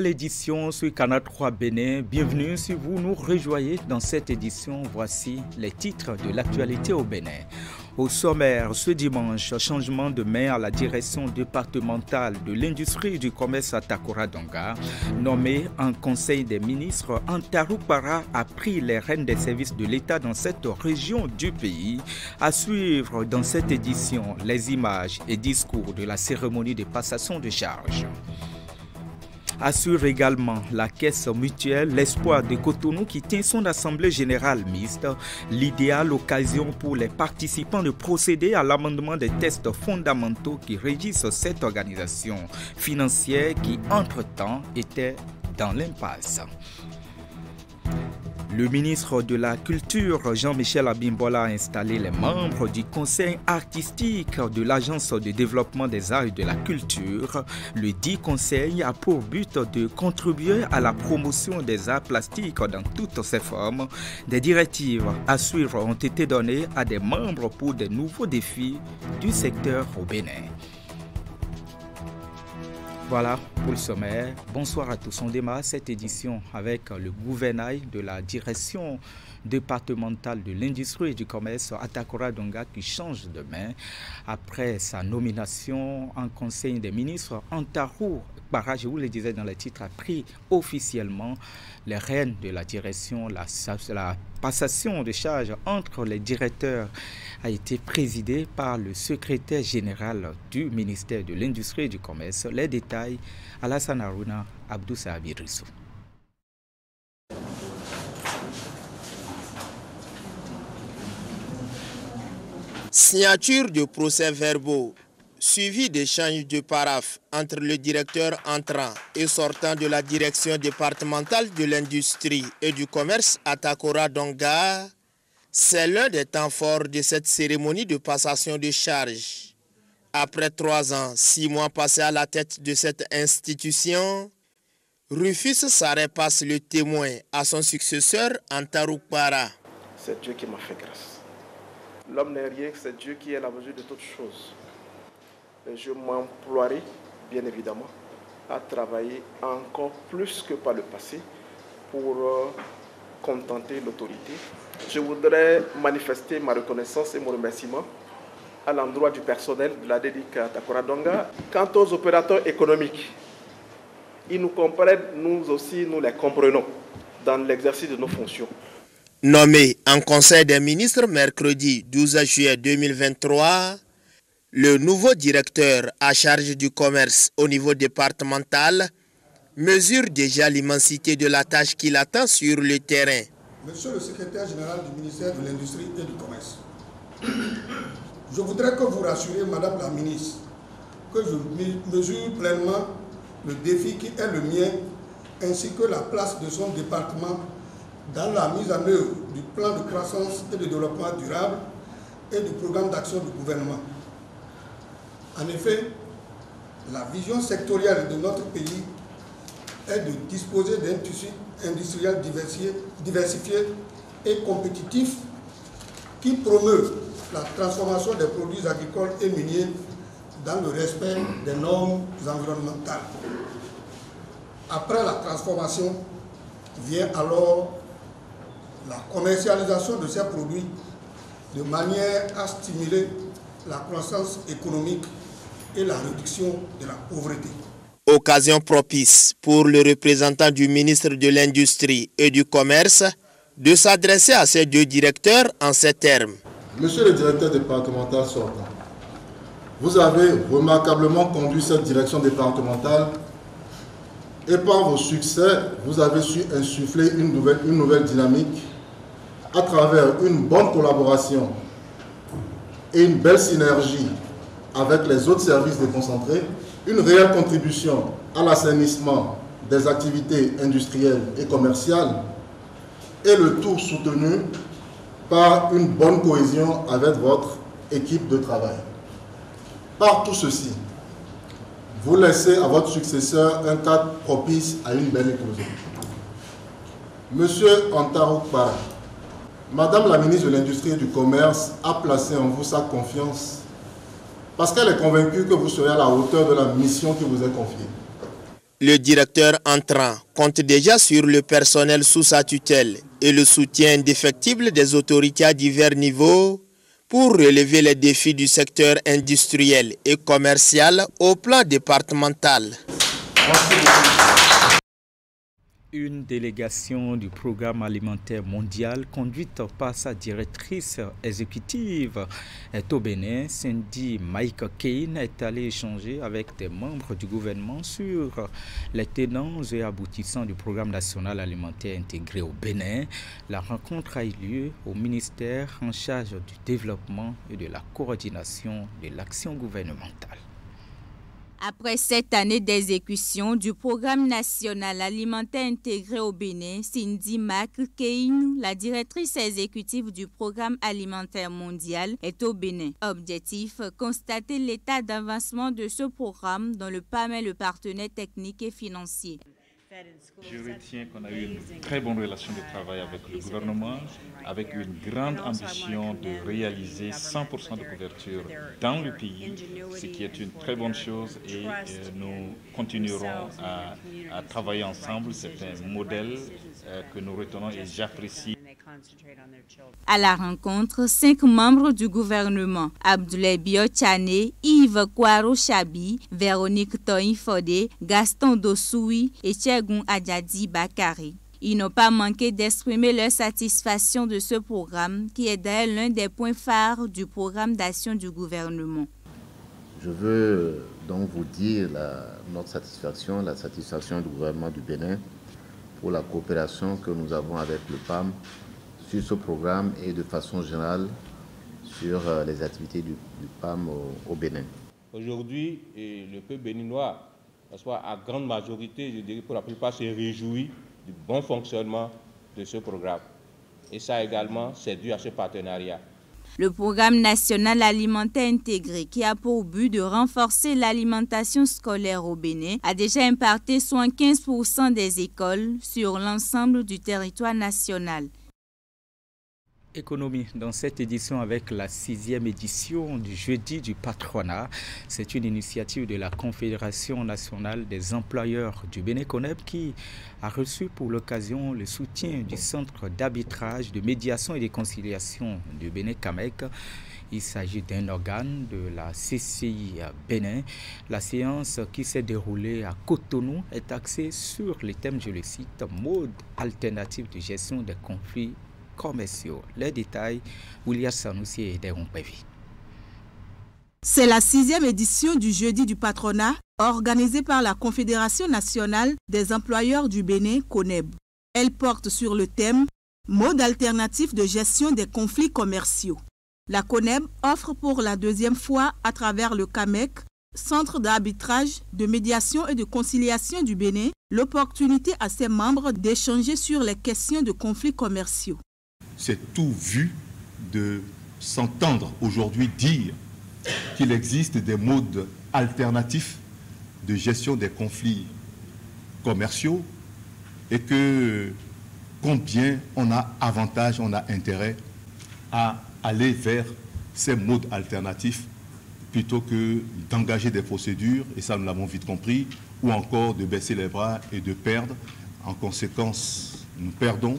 nouvelle édition sur Canal 3 Bénin. Bienvenue si vous nous rejoignez dans cette édition. Voici les titres de l'actualité au Bénin. Au sommaire, ce dimanche, changement de maire à la direction départementale de l'industrie et du commerce à Takora-Donga. Nommé en conseil des ministres, Antarou Para a pris les rênes des services de l'État dans cette région du pays. À suivre dans cette édition, les images et discours de la cérémonie de passation de charges. Assure également la caisse mutuelle L'Espoir de Cotonou qui tient son assemblée générale mixte. L'idéale occasion pour les participants de procéder à l'amendement des tests fondamentaux qui régissent cette organisation financière qui, entre-temps, était dans l'impasse. Le ministre de la Culture, Jean-Michel Abimbola, a installé les membres du conseil artistique de l'Agence de développement des arts et de la culture. Le dit conseil a pour but de contribuer à la promotion des arts plastiques dans toutes ses formes. Des directives à suivre ont été données à des membres pour de nouveaux défis du secteur au Bénin. Voilà pour le sommaire. Bonsoir à tous. On démarre cette édition avec le gouvernail de la direction départementale de l'industrie et du commerce à Takora-Donga qui change de main. Après sa nomination en conseil des ministres, Antarou Para, je vous le disais dans le titre, a pris officiellement les rênes de la direction. La passation de charges entre les directeurs a été présidée par le secrétaire général du ministère de l'Industrie et du Commerce. Les détails, Alassane Harouna, Abdou Sahabi Rissou. Signature de procès-verbaux, suivi d'échanges de paraphes entre le directeur entrant et sortant de la direction départementale de l'industrie et du commerce à Takora-Donga, c'est l'un des temps forts de cette cérémonie de passation de charges. Après 3 ans, 6 mois passés à la tête de cette institution, Rufus Saré passe le témoin à son successeur Antarou Para. C'est Dieu qui m'a fait grâce. L'homme n'est rien, c'est Dieu qui est la mesure de toutes choses. Et je m'emploierai, bien évidemment, à travailler encore plus que par le passé pour contenter l'autorité. Je voudrais manifester ma reconnaissance et mon remerciement à l'endroit du personnel de la DEDIC à Takora-Donga. Quant aux opérateurs économiques, ils nous comprennent, nous aussi, nous les comprenons dans l'exercice de nos fonctions. Nommé en Conseil des ministres mercredi 12 juillet 2023, le nouveau directeur à charge du commerce au niveau départemental mesure déjà l'immensité de la tâche qu'il attend sur le terrain. Monsieur le secrétaire général du ministère de l'Industrie et du Commerce, je voudrais que vous rassuriez Madame la ministre que je mesure pleinement le défi qui est le mien ainsi que la place de son département dans la mise en œuvre du plan de croissance et de développement durable et du programme d'action du gouvernement. En effet, la vision sectorielle de notre pays est de disposer d'un tissu industriel diversifié et compétitif qui promeut la transformation des produits agricoles et miniers dans le respect des normes environnementales. Après la transformation, vient alors la commercialisation de ces produits de manière à stimuler la croissance économique et la réduction de la pauvreté. Occasion propice pour le représentant du ministre de l'Industrie et du Commerce de s'adresser à ces 2 directeurs en ces termes. Monsieur le directeur départemental sortant, vous avez remarquablement conduit cette direction départementale et par vos succès, vous avez su insuffler une nouvelle dynamique à travers une bonne collaboration et une belle synergie avec les autres services déconcentrés, une réelle contribution à l'assainissement des activités industrielles et commerciales et le tout soutenu par une bonne cohésion avec votre équipe de travail. Par tout ceci, vous laissez à votre successeur un cadre propice à une belle éclosion. Monsieur Antarou Para, Madame la ministre de l'Industrie et du Commerce a placé en vous sa confiance parce qu'elle est convaincue que vous serez à la hauteur de la mission qui vous est confiée. Le directeur entrant compte déjà sur le personnel sous sa tutelle et le soutien indéfectible des autorités à divers niveaux pour relever les défis du secteur industriel et commercial au plan départemental. Une délégation du programme alimentaire mondial conduite par sa directrice exécutive est au Bénin. Cindy Mike Kane est allée échanger avec des membres du gouvernement sur les tenants et aboutissants du programme national alimentaire intégré au Bénin. La rencontre a eu lieu au ministère en charge du développement et de la coordination de l'action gouvernementale. Après 7 années d'exécution du programme national alimentaire intégré au Bénin, Cindy McCain, la directrice exécutive du programme alimentaire mondial, est au Bénin. Objectif, constater l'état d'avancement de ce programme dont le PAM est le partenaire technique et financier. Je retiens qu'on a eu une très bonne relation de travail avec le gouvernement, avec une grande ambition de réaliser 100% de couverture dans le pays, ce qui est une très bonne chose et nous continuerons à travailler ensemble. C'est un modèle que nous retenons et j'apprécie. À la rencontre, 5 membres du gouvernement, Abdoulaye Bio-Tchane, Yves Kwaro Chabi, Véronique Toyin-Fodé, Gaston Dossoui et Tchegoun Adjadi Bakari. Ils n'ont pas manqué d'exprimer leur satisfaction de ce programme, qui est d'ailleurs l'un des points phares du programme d'action du gouvernement. Je veux donc vous dire notre satisfaction, la satisfaction du gouvernement du Bénin pour la coopération que nous avons avec le PAM sur ce programme et de façon générale sur les activités du PAM au Bénin. Aujourd'hui, le peuple béninois, à grande majorité, je dirais pour la plupart, se réjouit du bon fonctionnement de ce programme. Et ça également, c'est dû à ce partenariat. Le programme national alimentaire intégré, qui a pour but de renforcer l'alimentation scolaire au Bénin, a déjà impacté 75% des écoles sur l'ensemble du territoire national. Économie dans cette édition avec la 6e édition du Jeudi du patronat. C'est une initiative de la Confédération nationale des employeurs du Bénin CONEB qui a reçu pour l'occasion le soutien du Centre d'arbitrage, de médiation et de conciliation du Bénin CAMEC. Il s'agit d'un organe de la CCI Bénin. La séance qui s'est déroulée à Cotonou est axée sur les thèmes, je le cite, mode alternatif de gestion des conflits commerciaux. Les détails, William Sanoussi et Deron Pévi. C'est la 6e édition du Jeudi du patronat organisée par la Confédération nationale des employeurs du Bénin CONEB. Elle porte sur le thème « Mode alternatif de gestion des conflits commerciaux ». La CONEB offre pour la 2e fois à travers le CAMEC, Centre d'arbitrage, de médiation et de conciliation du Bénin, l'opportunité à ses membres d'échanger sur les questions de conflits commerciaux. C'est tout vu de s'entendre aujourd'hui dire qu'il existe des modes alternatifs de gestion des conflits commerciaux et que combien on a avantage, on a intérêt à aller vers ces modes alternatifs plutôt que d'engager des procédures, et ça nous l'avons vite compris, ou encore de baisser les bras et de perdre. En conséquence, nous perdons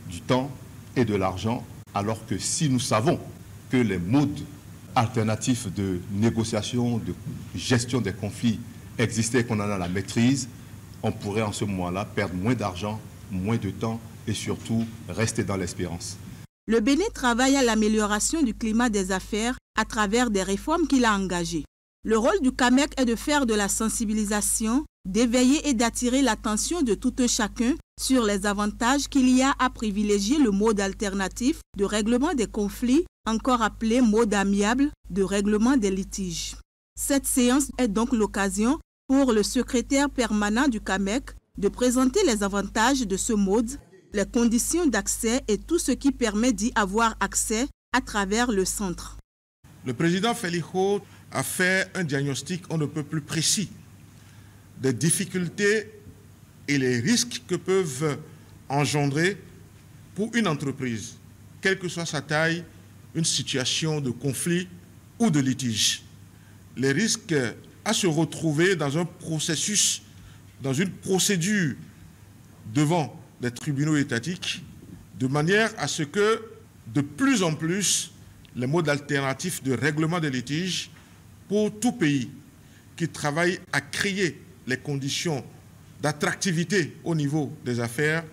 du temps et de l'argent, alors que si nous savons que les modes alternatifs de négociation, de gestion des conflits existaient et qu'on en a la maîtrise, on pourrait en ce moment-là perdre moins d'argent, moins de temps et surtout rester dans l'espérance. Le Bénin travaille à l'amélioration du climat des affaires à travers des réformes qu'il a engagées. Le rôle du CAMEC est de faire de la sensibilisation, d'éveiller et d'attirer l'attention de tout un chacun sur les avantages qu'il y a à privilégier le mode alternatif de règlement des conflits, encore appelé mode amiable de règlement des litiges. Cette séance est donc l'occasion pour le secrétaire permanent du CAMEC de présenter les avantages de ce mode, les conditions d'accès et tout ce qui permet d'y avoir accès à travers le centre. Le président Felijo a fait un diagnostic on ne peut plus précis des difficultés et les risques que peuvent engendrer pour une entreprise, quelle que soit sa taille, une situation de conflit ou de litige. Les risques à se retrouver dans un processus dans une procédure devant les tribunaux étatiques, de manière à ce que de plus en plus les modes alternatifs de règlement des litiges pour tout pays qui travaille à créer les conditions d'attractivité au niveau des affaires,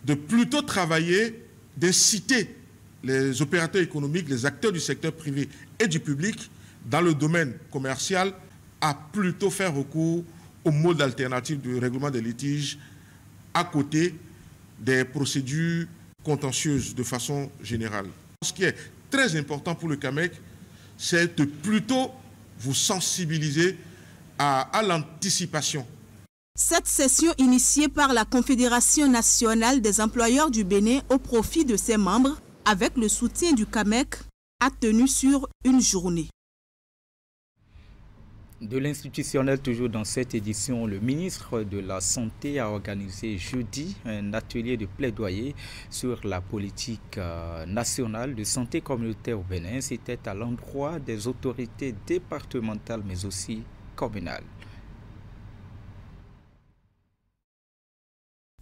de plutôt travailler, d'inciter les opérateurs économiques, les acteurs du secteur privé et du public dans le domaine commercial à plutôt faire recours aux modes alternatifs de règlement des litiges à côté des procédures contentieuses de façon générale. Ce qui est très important pour le CAMEC, c'est de plutôt vous sensibiliser à l'anticipation. Cette session initiée par la Confédération nationale des employeurs du Bénin au profit de ses membres, avec le soutien du CAMEC, a tenu sur une journée. De l'institutionnel, toujours dans cette édition, le ministre de la Santé a organisé jeudi un atelier de plaidoyer sur la politique nationale de santé communautaire au Bénin. C'était à l'endroit des autorités départementales mais aussi communales.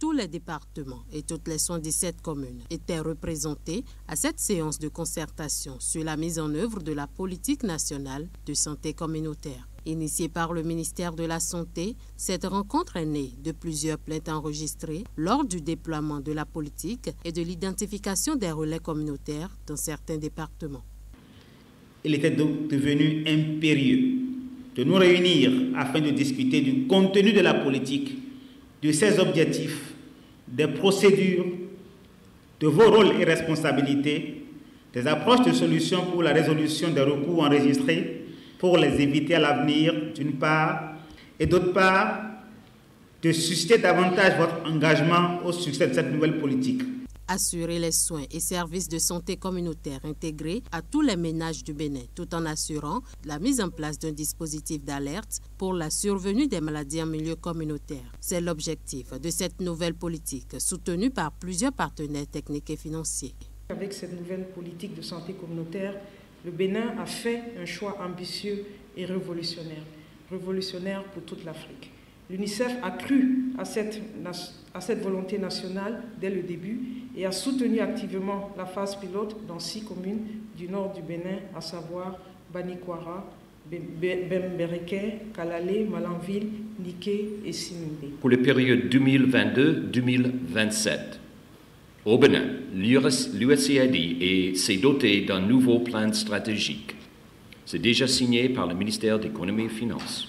Tous les départements et toutes les 117 communes étaient représentés à cette séance de concertation sur la mise en œuvre de la politique nationale de santé communautaire. Initiée par le ministère de la Santé, cette rencontre est née de plusieurs plaintes enregistrées lors du déploiement de la politique et de l'identification des relais communautaires dans certains départements. Il était donc devenu impérieux de nous réunir afin de discuter du contenu de la politique, de ses objectifs, des procédures, de vos rôles et responsabilités, des approches de solutions pour la résolution des recours enregistrés, pour les éviter à l'avenir, d'une part, et d'autre part, de susciter davantage votre engagement au succès de cette nouvelle politique. Assurer les soins et services de santé communautaire intégrés à tous les ménages du Bénin, tout en assurant la mise en place d'un dispositif d'alerte pour la survenue des maladies en milieu communautaire. C'est l'objectif de cette nouvelle politique, soutenue par plusieurs partenaires techniques et financiers. Avec cette nouvelle politique de santé communautaire, le Bénin a fait un choix ambitieux et révolutionnaire pour toute l'Afrique. L'UNICEF a cru à cette volonté nationale dès le début et a soutenu activement la phase pilote dans 6 communes du nord du Bénin, à savoir Banikwara, Bembereke, Kalale, Malanville, Niké et Simindé. Pour la période 2022-2027, au Bénin, l'USAID s'est doté d'un nouveau plan stratégique. C'est déjà signé par le ministère de l'Économie et des Finances.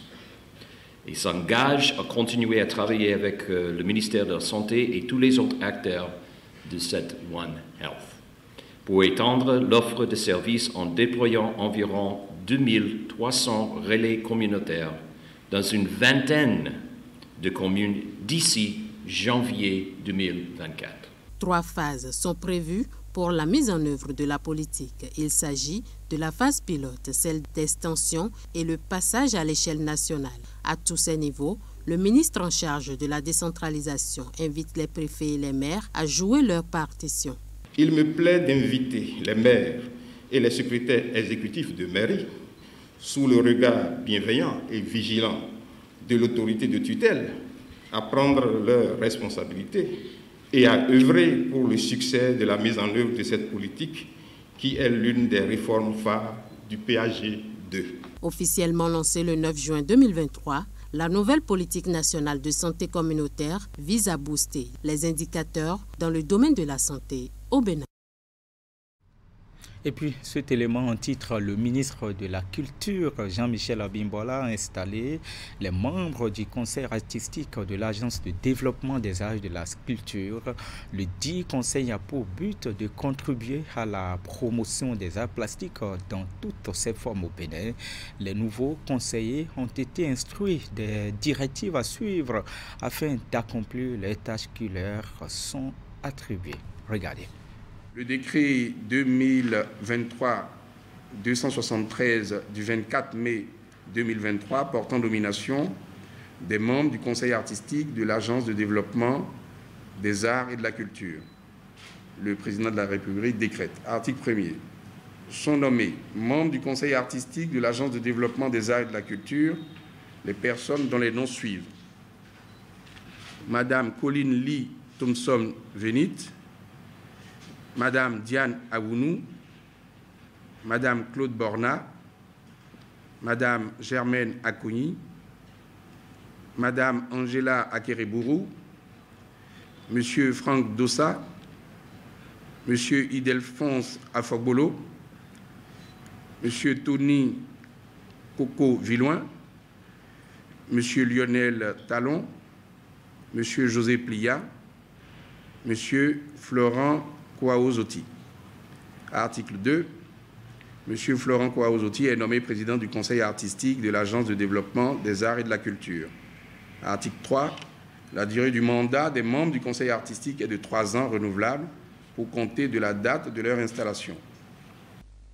Et s'engage à continuer à travailler avec le ministère de la Santé et tous les autres acteurs de cette One Health pour étendre l'offre de services en déployant environ 2300 relais communautaires dans une vingtaine de communes d'ici janvier 2024. 3 phases sont prévues pour la mise en œuvre de la politique. Il s'agit de la phase pilote, celle d'extension et le passage à l'échelle nationale. À tous ces niveaux, le ministre en charge de la décentralisation invite les préfets et les maires à jouer leur partition. Il me plaît d'inviter les maires et les secrétaires exécutifs de mairie, sous le regard bienveillant et vigilant de l'autorité de tutelle, à prendre leurs responsabilités et à œuvrer pour le succès de la mise en œuvre de cette politique qui est l'une des réformes phares du PAG 2. Officiellement lancée le 9 juin 2023, la nouvelle politique nationale de santé communautaire vise à booster les indicateurs dans le domaine de la santé au Bénin. Et puis, cet élément en titre, le ministre de la Culture, Jean-Michel Abimbola, a installé les membres du conseil artistique de l'Agence de développement des arts et de la culture. Le dit conseil a pour but de contribuer à la promotion des arts plastiques dans toutes ses formes au Bénin. Les nouveaux conseillers ont été instruits des directives à suivre afin d'accomplir les tâches qui leur sont attribuées. Regardez. Le décret 2023-273 du 24 mai 2023 portant nomination des membres du conseil artistique de l'Agence de développement des arts et de la culture. Le président de la République décrète. Article 1er. Sont nommés membres du conseil artistique de l'Agence de développement des arts et de la culture les personnes dont les noms suivent. Madame Colline Lee Thompson-Venit, Madame Diane Awounou, Madame Claude Borna, Madame Germaine Akouni, Madame Angela Akerebourou, Monsieur Franck Dossa, Monsieur Idelphonse Afogbolo, Monsieur Tony Coco Villoin, Monsieur Lionel Talon, Monsieur José Plia, Monsieur Florent Kouaozoti. Article 2. Monsieur Florent Kouaozoti est nommé président du conseil artistique de l'Agence de développement des arts et de la culture. Article 3. La durée du mandat des membres du conseil artistique est de 3 ans renouvelable pour compter de la date de leur installation.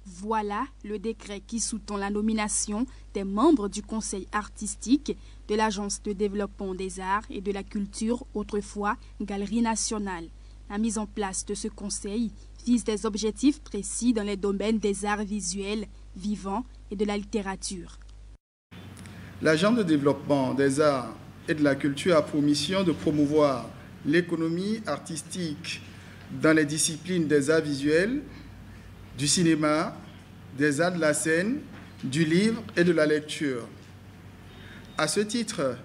Voilà le décret qui sous-tend la nomination des membres du conseil artistique de l'Agence de développement des arts et de la culture, autrefois Galerie nationale. La mise en place de ce conseil vise des objectifs précis dans les domaines des arts visuels, vivants et de la littérature. L'Agence de développement des arts et de la culture a pour mission de promouvoir l'économie artistique dans les disciplines des arts visuels, du cinéma, des arts de la scène, du livre et de la lecture. À ce titre,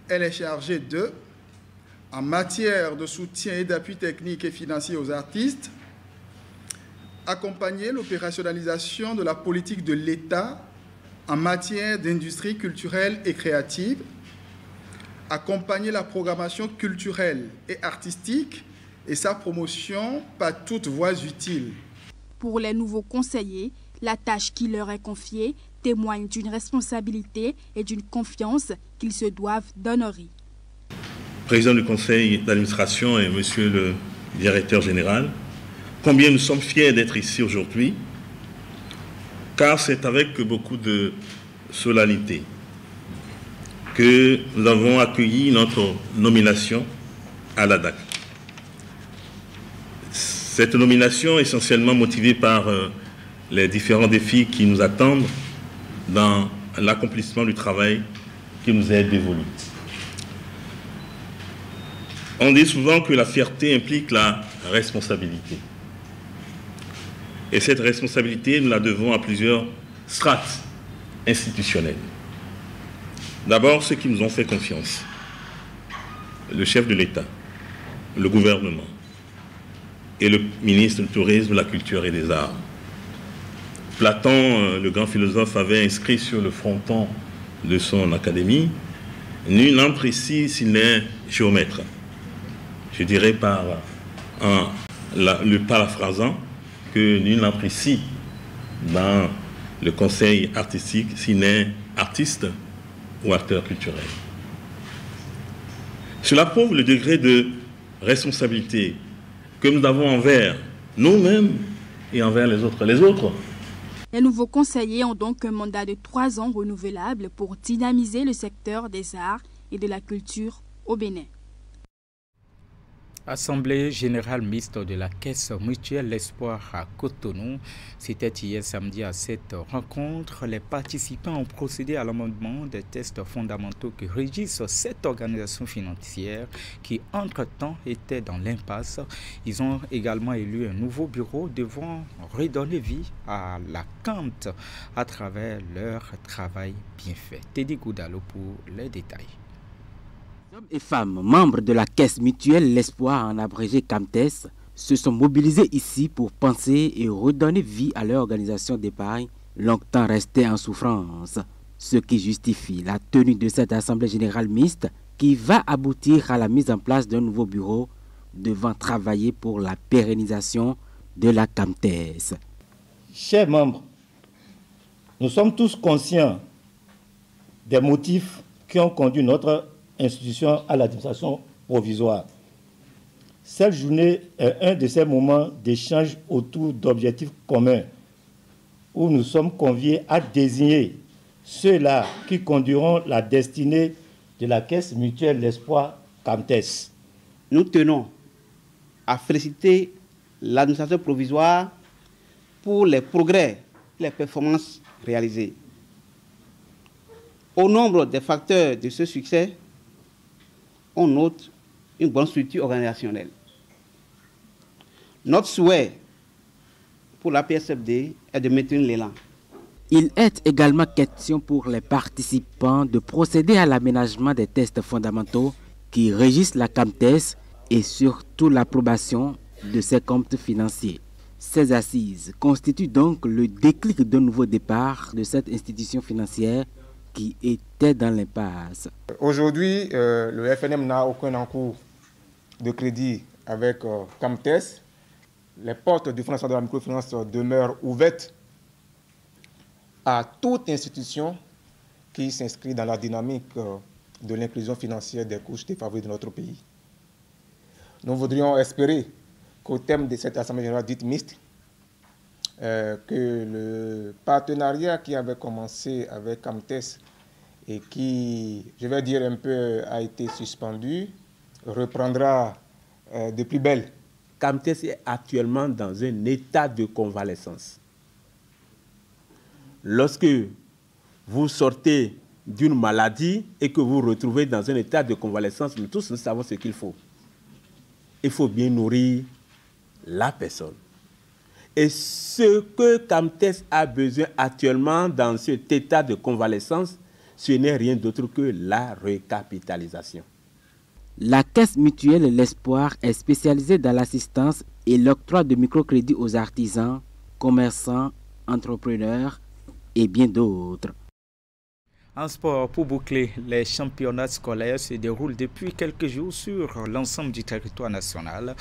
elle est chargée de, en matière de soutien et d'appui technique et financier aux artistes, accompagner l'opérationnalisation de la politique de l'État en matière d'industrie culturelle et créative, accompagner la programmation culturelle et artistique et sa promotion par toutes voies utiles. Pour les nouveaux conseillers, la tâche qui leur est confiée témoigne d'une responsabilité et d'une confiance qu'ils se doivent d'honorer. Président du conseil d'administration et monsieur le directeur général, combien nous sommes fiers d'être ici aujourd'hui, car c'est avec beaucoup de solennité que nous avons accueilli notre nomination à la DAC. Cette nomination est essentiellement motivée par les différents défis qui nous attendent dans l'accomplissement du travail qui nous est dévolu. On dit souvent que la fierté implique la responsabilité. Et cette responsabilité, nous la devons à plusieurs strates institutionnelles. D'abord, ceux qui nous ont fait confiance. Le chef de l'État, le gouvernement et le ministre du Tourisme, de la Culture et des Arts. Platon, le grand philosophe, avait inscrit sur le fronton de son académie « Nul n'entre ici s'il n'est géomètre ». Je dirais le paraphrasant que nul n'entre ici dans le conseil artistique s'il n'est artiste ou acteur culturel. Cela prouve le degré de responsabilité que nous avons envers nous-mêmes et envers les autres. Les nouveaux conseillers ont donc un mandat de 3 ans renouvelable pour dynamiser le secteur des arts et de la culture au Bénin. Assemblée générale mixte de la Caisse mutuelle L'Espoir à Cotonou. C'était hier samedi à cette rencontre. Les participants ont procédé à l'amendement des textes fondamentaux qui régissent cette organisation financière qui, entre-temps, était dans l'impasse. Ils ont également élu un nouveau bureau devant redonner vie à la CAMT à travers leur travail bien fait. Teddy Goudalo pour les détails. Hommes et femmes, membres de la Caisse mutuelle L'Espoir, en abrégé CAMTES, se sont mobilisés ici pour penser et redonner vie à leur organisation d'épargne, longtemps restée en souffrance. Ce qui justifie la tenue de cette Assemblée générale mixte qui va aboutir à la mise en place d'un nouveau bureau devant travailler pour la pérennisation de la CAMTES. Chers membres, nous sommes tous conscients des motifs qui ont conduit notre institution à l'administration provisoire. Cette journée est un de ces moments d'échange autour d'objectifs communs où nous sommes conviés à désigner ceux-là qui conduiront la destinée de la Caisse mutuelle L'Espoir CAMTES. Nous tenons à féliciter l'administration provisoire pour les progrès et les performances réalisées. Au nombre des facteurs de ce succès, on note une bonne structure organisationnelle. Notre souhait pour la PSFD est de maintenir l'élan. Il est également question pour les participants de procéder à l'aménagement des tests fondamentaux qui régissent la CAMTES et surtout l'approbation de ses comptes financiers. Ces assises constituent donc le déclic d'un nouveau départ de cette institution financière qui était dans l'impasse. Aujourd'hui, le FNM n'a aucun encours de crédit avec CAMTES. Les portes du financement de la microfinance demeurent ouvertes à toute institution qui s'inscrit dans la dynamique de l'inclusion financière des couches défavorisées de notre pays. Nous voudrions espérer qu'au terme de cette Assemblée générale dite mixte, que le partenariat qui avait commencé avec CAMTES et qui, je vais dire un peu, a été suspendu, reprendra de plus belle. CAMTES est actuellement dans un état de convalescence. Lorsque vous sortez d'une maladie et que vous vous retrouvez dans un état de convalescence, nous tous nous savons ce qu'il faut. Il faut bien nourrir la personne. Et ce que CAMTES a besoin actuellement dans cet état de convalescence, ce n'est rien d'autre que la recapitalisation. La Caisse mutuelle L'Espoir est spécialisée dans l'assistance et l'octroi de microcrédits aux artisans, commerçants, entrepreneurs et bien d'autres. En sport, pour boucler, les championnats scolaires se déroulent depuis quelques jours sur l'ensemble du territoire national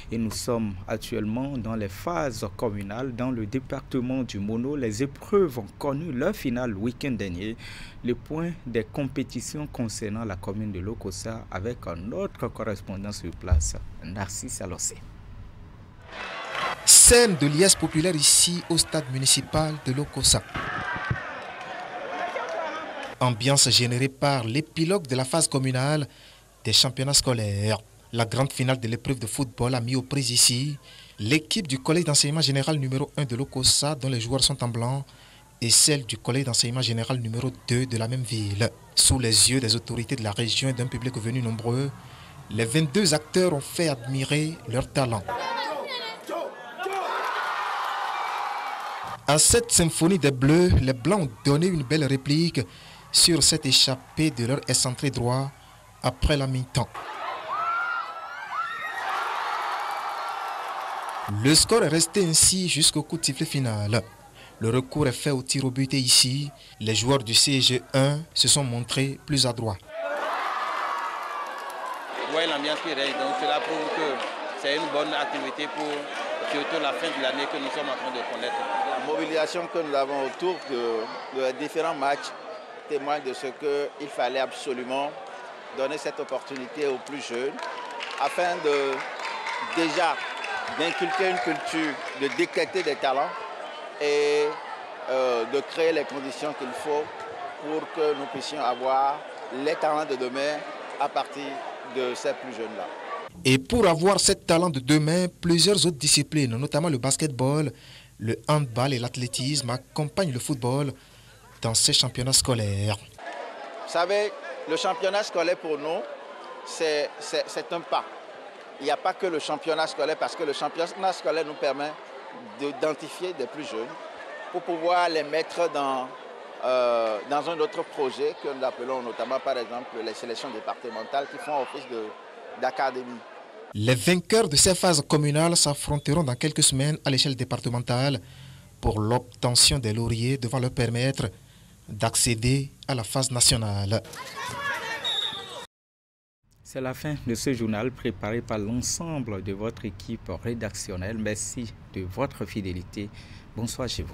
et nous sommes actuellement dans les phases communales. Dans le département du Mono, les épreuves ont connu leur finale le week-end dernier. Le point des compétitions concernant la commune de Lokossa avec notre correspondant sur place, Narcisse Alossé. Scène de liesse populaire ici au stade municipal de Lokossa. Ambiance générée par l'épilogue de la phase communale des championnats scolaires. La grande finale de l'épreuve de football a mis aux prises ici l'équipe du collège d'enseignement général numéro 1 de Lokossa, dont les joueurs sont en blanc, et celle du collège d'enseignement général numéro 2 de la même ville. Sous les yeux des autorités de la région et d'un public venu nombreux, les 22 acteurs ont fait admirer leur talent. À cette symphonie des Bleus, les Blancs ont donné une belle réplique sur cette échappée de leur excentré droit après la mi-temps. Le score est resté ainsi jusqu'au coup de sifflet final. Le recours est fait au tir au but et ici, les joueurs du CG1 se sont montrés plus adroits. Vous voyez l'ambiance qui règne, donc cela prouve que c'est une bonne activité pour surtout la fin de l'année que nous sommes en train de connaître. La mobilisation que nous avons autour de différents matchs témoigne de ce qu'il fallait absolument donner cette opportunité aux plus jeunes afin de déjà d'inculquer une culture, de détecter des talents et de créer les conditions qu'il faut pour que nous puissions avoir les talents de demain à partir de ces plus jeunes-là. Et pour avoir ces talents de demain, plusieurs autres disciplines, notamment le basketball, le handball et l'athlétisme, accompagnent le football dans ces championnats scolaires. Vous savez, le championnat scolaire pour nous, c'est un pas. Il n'y a pas que le championnat scolaire, parce que le championnat scolaire nous permet d'identifier des plus jeunes pour pouvoir les mettre dans un autre projet que nous appelons notamment par exemple les sélections départementales qui font office d'académie. Les vainqueurs de ces phases communales s'affronteront dans quelques semaines à l'échelle départementale pour l'obtention des lauriers devant leur permettre d'accéder à la phase nationale. C'est la fin de ce journal préparé par l'ensemble de votre équipe rédactionnelle. Merci de votre fidélité. Bonsoir chez vous.